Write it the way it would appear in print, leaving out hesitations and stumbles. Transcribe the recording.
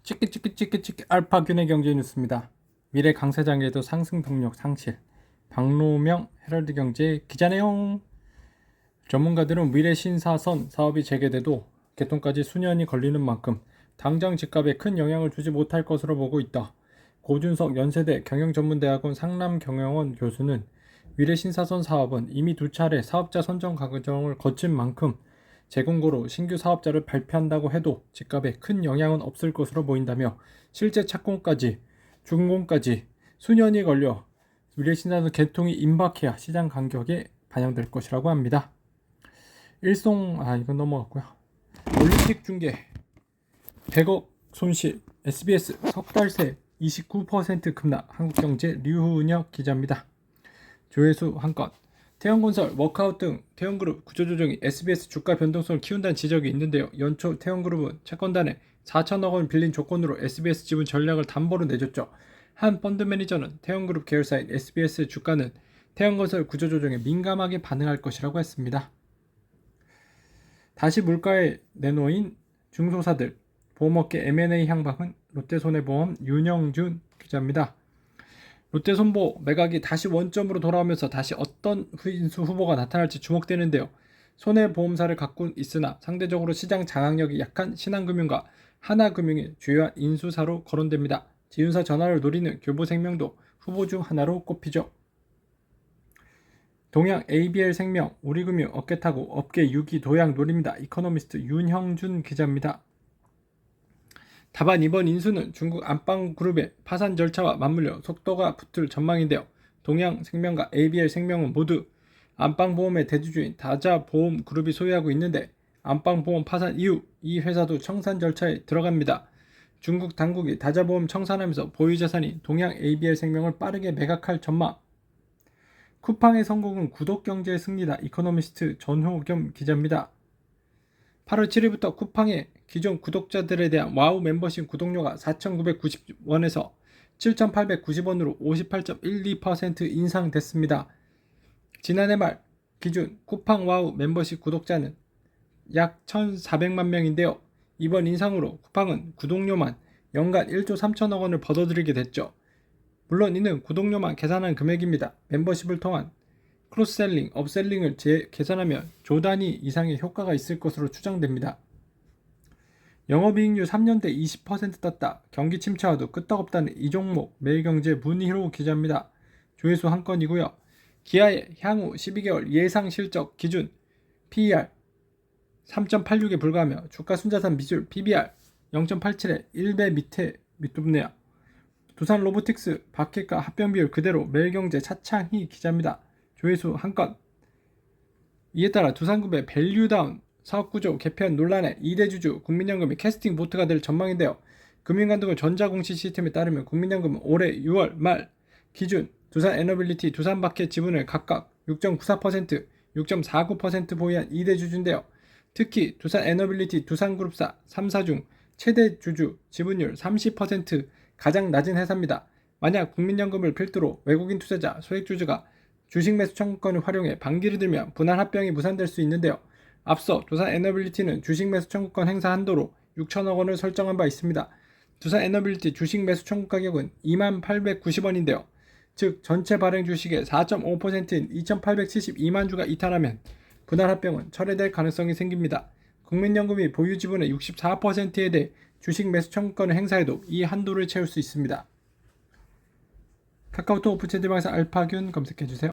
치끼치끼치끼치끼 알파균의 경제 뉴스입니다. 미래 강세장에도 상승 동력 상실. 박노명 헤럴드 경제 기자네요. 전문가들은 미래 신사선 사업이 재개돼도 개통까지 수년이 걸리는 만큼 당장 집값에 큰 영향을 주지 못할 것으로 보고 있다. 고준석 연세대 경영전문대학원 상남경영원 교수는 미래 신사선 사업은 이미 2차례 사업자 선정 과정을 거친 만큼 재공고로 신규 사업자를 발표한다고 해도 집값에 큰 영향은 없을 것으로 보인다며 실제 착공까지 준공까지 수년이 걸려 미래신사선 개통이 임박해야 시장 간격에 반영될 것이라고 합니다. 이건 넘어갔고요. 올림픽 중계 100억 손실 SBS 석 달 새 29% 급락 한국경제 류훈혁 기자입니다. 조회수 한 건 태형건설, 워크아웃 등 태형그룹 구조조정이 SBS 주가 변동성을 키운다는 지적이 있는데요. 연초 태형그룹은 채권단에 4천억 원 빌린 조건으로 SBS 지분 전략을 담보로 내줬죠. 한 펀드 매니저는 태형그룹 계열사인 SBS 주가는 태형건설 구조조정에 민감하게 반응할 것이라고 했습니다. 다시 물가에 내놓인 중소사들, 보험업계 M&A 향방은 롯데손해보험 윤영준 기자입니다. 롯데손보 매각이 다시 원점으로 돌아오면서 다시 어떤 인수 후보가 나타날지 주목되는데요. 손해보험사를 갖고 있으나 상대적으로 시장 장악력이 약한 신한금융과 하나금융이 주요한 인수사로 거론됩니다. 지윤사 전환을 노리는 교보생명도 후보 중 하나로 꼽히죠. 동양 ABL생명, 우리금융 어깨 타고 업계 6위 도약 노립니다. 이코노미스트 윤형준 기자입니다. 다만 이번 인수는 중국 안방그룹의 파산 절차와 맞물려 속도가 붙을 전망인데요. 동양생명과 ABL생명은 모두 안방보험의 대주주인 다자보험그룹이 소유하고 있는데 안방보험 파산 이후 이 회사도 청산 절차에 들어갑니다. 중국 당국이 다자보험 청산하면서 보유자산이 동양 ABL생명을 빠르게 매각할 전망. 쿠팡의 성공은 구독경제의 승리다. 이코노미스트 전호겸 기자입니다. 8월 7일부터 쿠팡의 기존 구독자들에 대한 와우 멤버십 구독료가 4,990원에서 7,890원으로 58.12% 인상됐습니다. 지난해 말 기준 쿠팡 와우 멤버십 구독자는 약 1,400만 명인데요. 이번 인상으로 쿠팡은 구독료만 연간 1조 3천억 원을 벌어들이게 됐죠. 물론 이는 구독료만 계산한 금액입니다. 멤버십을 통한 크로스셀링, 업셀링을 계산하면 조 단위 이상의 효과가 있을 것으로 추정됩니다. 영업이익률 3년대 20% 떴다. 경기 침체와도 끄떡없다는 이 종목 매일경제 문희로 기자입니다. 조회수 한 건이고요. 기아의 향후 12개월 예상 실적 기준 PER 3.86에 불과하며 주가 순자산 비율 PBR 0.87에 1배 밑에 밑둡네요. 두산 로보틱스 박해가 합병 비율 그대로 매일경제 차창희 기자입니다. 조회수 한 건. 이에 따라 두산그룹의 밸류다운 사업구조 개편 논란의 2대 주주 국민연금이 캐스팅 보트가 될 전망인데요. 금융감독원 전자공시 시스템에 따르면 국민연금은 올해 6월 말 기준 두산에너빌리티, 두산박해 지분을 각각 6.94%, 6.49% 보유한 2대 주주인데요. 특히 두산에너빌리티, 두산그룹사 3사 중 최대 주주 지분율 30% 가장 낮은 회사입니다. 만약 국민연금을 필두로 외국인 투자자, 소액주주가 주식 매수 청구권을 활용해 반기를 들면 분할 합병이 무산될 수 있는데요. 앞서 두산에너빌리티는 주식 매수 청구권 행사 한도로 6천억 원을 설정한 바 있습니다. 두산에너빌리티 주식 매수 청구 가격은 2890원인데요. 즉 전체 발행 주식의 4.5%인 2872만 주가 이탈하면 분할 합병은 철회될 가능성이 생깁니다. 국민연금이 보유 지분의 64%에 대해 주식 매수 청구권을 행사해도 이 한도를 채울 수 있습니다. 카카오톡 오픈 채팅방에서 알파균 검색해주세요.